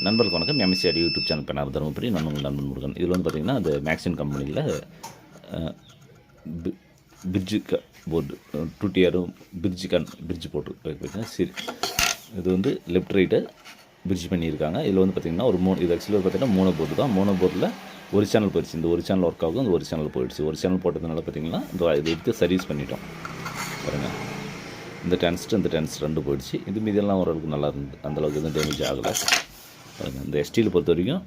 நண்பர்களுக்கு வணக்கம். எம்எஸ்சிஆர் YouTube channel Pennar Dharmapuri. நான் உங்கள் நண்பன் முருகன். இதில் வந்து பார்த்திங்கன்னா அந்த மேக்ஸின் கம்பெனியில் பிரிட்ஜு போர்டு 2 டியரும் பிரிட்ஜு போட்டு பார்த்தீங்கன்னா சரி, இது வந்து லெஃப்ட் ரைட்டு பிரிட்ஜ் பண்ணியிருக்காங்க. இதில் வந்து பார்த்திங்கன்னா ஒரு 3, இது ஆக்சுவலாக பார்த்திங்கன்னா 3 போர்டு தான். 3 போர்டில் ஒரு சேனல் போயிடுச்சு. இந்த ஒரு சேனல் ஒர்க் ஆகும், இந்த ஒரு சேனல் போயிடுச்சு. ஒரு சேனல் போட்டதுனால பார்த்திங்கன்னா இதை எடுத்து சர்வீஸ் பண்ணிட்டோம் பாருங்கள். இந்த டிரான்சிஸ்டர் இந்த டிரான்சிஸ்டர் 2 போயிடுச்சு. இது மீதெல்லாம் ஓரளவுக்கு நல்லா இருந்தது, அந்தளவுக்கு எதுவும் டேமேஜ் ஆகலை. இந்த எஸ்டியில் பொறுத்த வரைக்கும்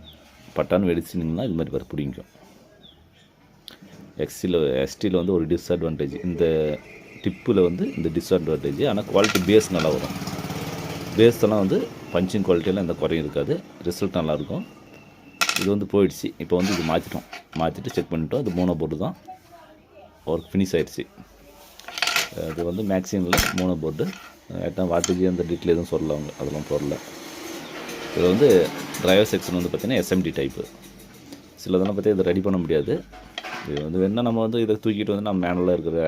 பட்டான்னு வெடிச்சிங்கன்னா இது மாதிரி வர பிடிக்கும். எஸ்டியில் வந்து ஒரு டிஸ்அட்வான்டேஜ், இந்த டிப்பில் வந்து இந்த டிஸ்அட்வான்டேஜ். ஆனால் குவாலிட்டி பேஸ் நல்லா வரும். பேஸ் எல்லாம் வந்து பஞ்சிங் குவாலிட்டியெல்லாம் எந்த குறையும் இருக்காது, ரிசல்ட் நல்லாயிருக்கும். இது வந்து போயிடுச்சு. இப்போ வந்து இது மாற்றிட்டு செக் பண்ணிட்டோம். இது மோனோ போர்டு தான், ஒர்க் ஃபினிஷ் ஆகிடுச்சு. அது வந்து மேக்ஸிமில் மோனோ போர்டு. வாட்டேஜ் அந்த டீட்டெயில் எதுவும் சொல்லலாம், அதெல்லாம் போடல. இதில் வந்து டிரைவர் செக்ஷன் வந்து பார்த்திங்கன்னா எஸ்எம்டி டைப்பு. சிலதெல்லாம் பார்த்தி இதை ரெடி பண்ண முடியாது. இது வந்து வேணால் நம்ம வந்து இதை தூக்கிட்டு வந்து நம்ம மேனுவலாக இருக்கிற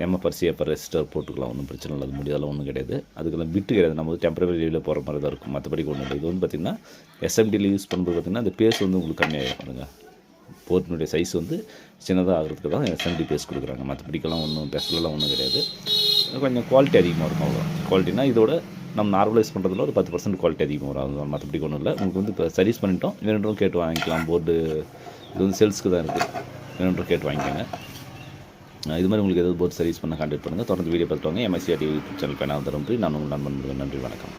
எம்எஃப்ஆர் சிஎஃப்ஆர் ரெஜிஸ்டர் போட்டுக்கலாம், ஒன்றும் பிரச்சனை இல்லை. அது முடியாதெல்லாம் ஒன்றும் கிடையாது. அதுக்கெல்லாம் பிட்டு கிடையாது, நம்ம வந்து டெம்பரரி லீவில் போகிற மாதிரி தான் இருக்கும், மற்றபடி ஒன்றும் இல்லை. இது வந்து பார்த்திங்கன்னா எஸ்எம்டியில் யூஸ் பண்ணும்போது பார்த்திங்கன்னா அந்த பேஸ் வந்து உங்களுக்கு கம்மியாகிடும் பாருங்க. போர்ட்டினுடைய சைஸ் வந்து சின்னதாக ஆகிறதுக்கு தான் எஸ்எம்டி பேஸ் கொடுக்குறாங்க, மற்றபடிக்கெல்லாம் ஒன்றும் பெஸ்ட்லாம் ஒன்றும் கிடையாது. கொஞ்சம் குவாலிட்டி அதிகமாக இருக்கும், அவ்வளோ. குவாலிட்டினா இதோட நம்ம நார்மலைஸ் பண்ணுறதுல ஒரு 10% குவாலிட்டி அதிகமாக வரும், அது மற்றபடி ஒன்றும் இல்லை. உங்களுக்கு வந்து இப்போ சர்வீஸ் பண்ணிட்டோம், வேணுன்றவங்க கேட்டு வாங்கிக்கலாம். போர்டு இது வந்து சேல்ஸுக்கு தான் இருக்குது, வேணுன்ற கேட்டு வாங்கிக்கோங்க. இது மாதிரி உங்களுக்கு ஏதாவது போர்டு சர்வீஸ் பண்ண கான்டாக்ட் பண்ணுங்கள். தொடர்ந்து வீடியோ பார்த்துட்டு வாங்க. எம்எஸ்சிஆர் யூடியூப் சேனல் பெண்ணார் தருமபுரி. நான் உங்கள் நண்பன். நன்றி, வணக்கம்.